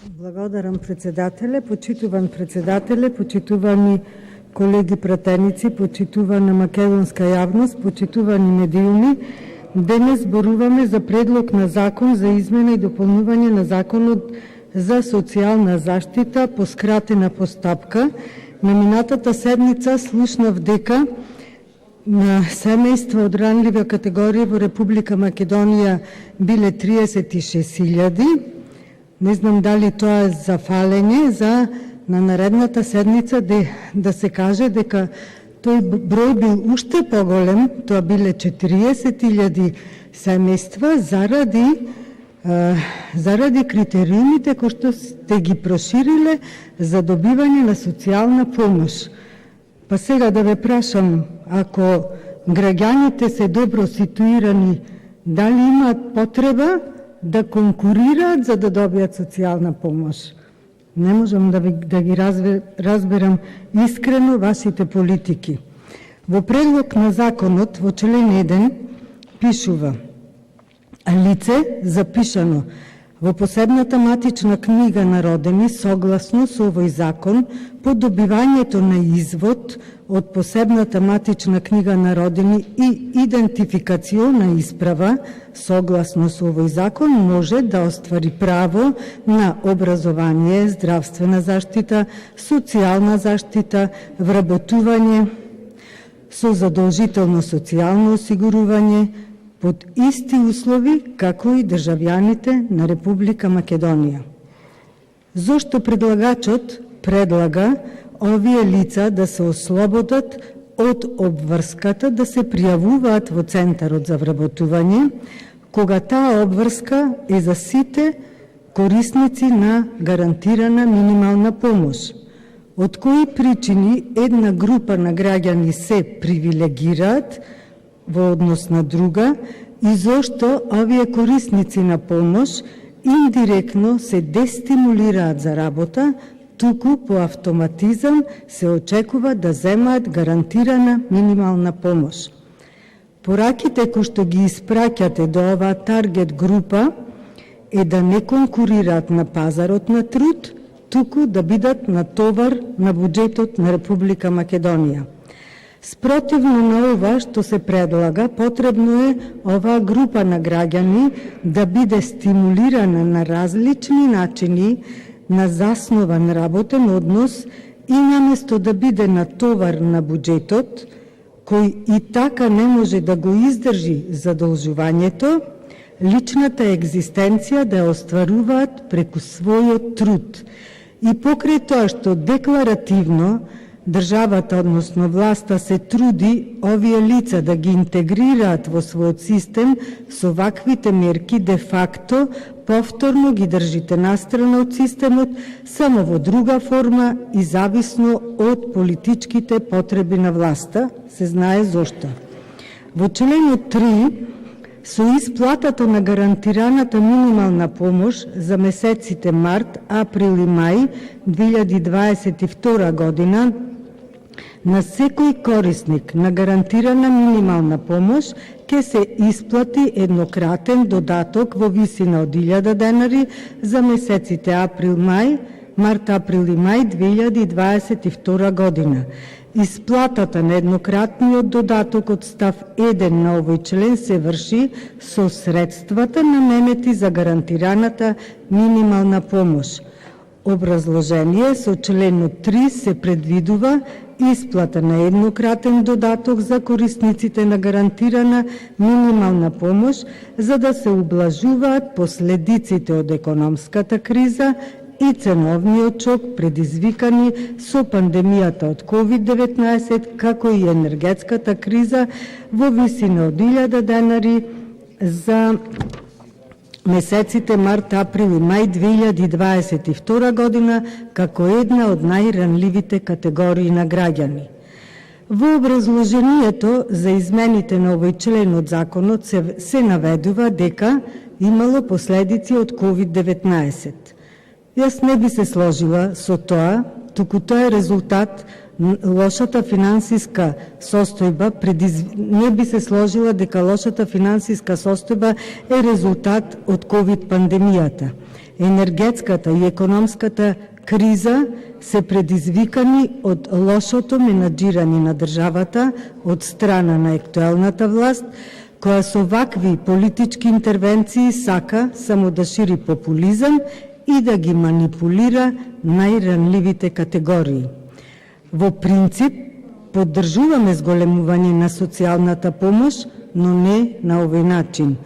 Благодарам председателе, почитувани колеги пратеници, почитувана македонска јавност, почитувани медиуми. Денес зборуваме за предлог на закон за измена и дополнување на законот за социјална заштита по скратена постапка. На минатата седница слушнав дека на семејства од ранлива категорија во Република Македонија биле 36.000. Не знам дали тоа е за фалење, за на наредната седница да се каже дека тој број бил уште поголем, тоа биле 40.000 семејства заради критериумите кои што сте ги прошириле за добивање на социјална помош. Па сега да ве прашам, ако граѓаните се добро ситуирани, дали имаат потреба да конкурираат за да добијат социјална помош? Не можам да ги разберам искрено вашите политики. Во предлог на законот, во член 1, пишува: лице запишано во посебната матична книга на родени согласно со овој закон по добивањето на извод од посебната матична книга на родени и идентификациона исправа согласно со овој закон може да оствари право на образование, здравствена заштита, социјална заштита, вработување со задолжително социјално осигурување под исти услови како и државјаните на Република Македонија. Зошто предлагачот предлага овие лица да се ослободат од обврската да се пријавуваат во Центарот за вработување, кога таа обврска е за сите корисници на гарантирана минимална помош? Од кои причини една група на граѓани се привилегираат во однос на друга и зошто овие корисници на помош индиректно се дестимулираат за работа, туку по автоматизам се очекува да земаат гарантирана минимална помош. Пораките кои што ги испраќате до оваа таргет група е да не конкурираат на пазарот на труд, туку да бидат натовар на буџетот на Република Македонија. Спротивно на ова што се предлага, потребно е оваа група на граѓани да биде стимулирана на различни начини на заснован работен однос и наместо да биде натовар на буџетот, кој и така не може да го издржи задолжувањето, личната екзистенција да ја остваруваат преку својот труд. И покрај тоа што декларативно државата, односно власта, се труди овие лица да ги интегрираат во својот систем, со ваквите мерки де факто повторно ги држите настрана од системот, само во друга форма и зависно од политичките потреби на власта, се знае зошто. Во членот 3, со исплатата на гарантираната минимална помош за месеците март, април и мај 2022 година, на секој корисник на гарантирана минимална помош ќе се исплати еднократен додаток во висина од 1000 денари за месеците март, април и мај 2022 година. Исплатата на еднократниот додаток од став 1 на овој член се врши со средствата наменети за гарантираната минимална помош. Образложение со членот 3 се предвидува исплата на еднократен додаток за корисниците на гарантирана минимална помош за да се ублажуваат последиците од економската криза и ценовниот шок предизвикани со пандемијата од COVID-19, како и енергетската криза во висина од 1000 денари за месеците март, април и мај 2022 година, како една од најранливите категории на граѓани. Во образложението за измените на овој член од законот се наведува дека имало последици од COVID-19. Јас не би се сложила со тоа, туку тоа е резултат лошата финансиска состојба, не би се сложила дека лошата финансиска состојба е резултат од COVID пандемијата. Енергетската и економската криза се предизвикани од лошото менаџирање на државата од страна на актуелната власт, која со вакви политички интервенции сака само да шири популизам и да ги манипулира најранливите категории. Во принцип, поддржуваме зголемување на социјалната помош, но не на овој начин.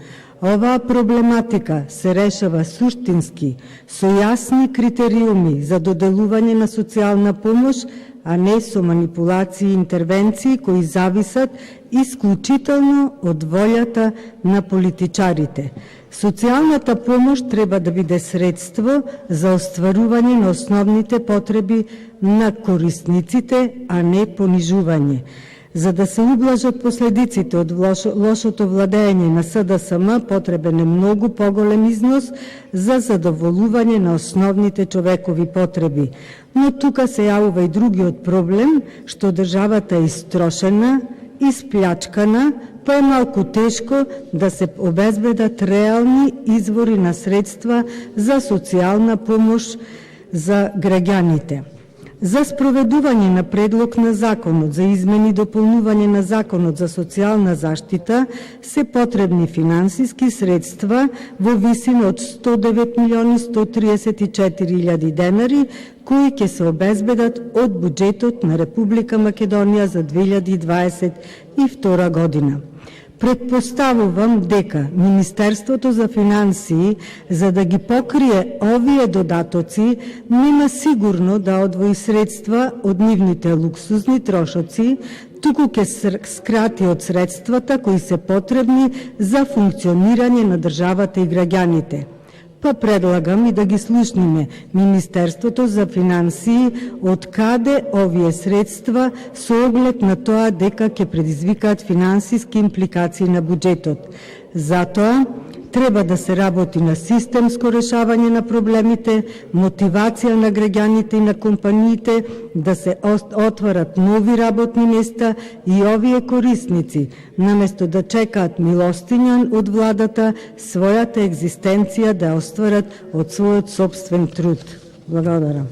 Оваа проблематика се решава суштински, со јасни критериуми за доделување на социјална помош, а не со манипулации и интервенции кои зависат исклучително од волјата на политичарите. Социјалната помош треба да биде средство за остварување на основните потреби на корисниците, а не понижување. За да се ублажат последиците од лошото владење на СДСМ, потребен е многу поголем износ за задоволување на основните човекови потреби. Но тука се јавува и другиот проблем, што државата е истрошена, исплячкана, па е малку тешко да се обезбедат реални извори на средства за социјална помош за граѓаните. За спроведување на предлог на законот за измени и дополнување на законот за социјална заштита се потребни финансиски средства во висина од 109.134.000 денари, кои ќе се обезбедат од буџетот на Република Македонија за 2022 година. Предпоставувам дека Министерството за финансии, за да ги покрие овие додатоци, нема сигурно да одвои средства од нивните луксузни трошоци, туку ќе скрати од средствата кои се потребни за функционирање на државата и граѓаните. Па предлагам и да ги слушниме Министерството за финансии од каде овие средства со оглед на тоа дека ќе предизвикаат финансиски импликации на буџетот. Затоа треба да се работи на системско решавање на проблемите, мотивација на граѓаните и на компаниите, да се отварат нови работни места и овие корисници, наместо да чекаат милостиња од владата, својата екзистенција да остварат од својот сопствен труд. Благодарам.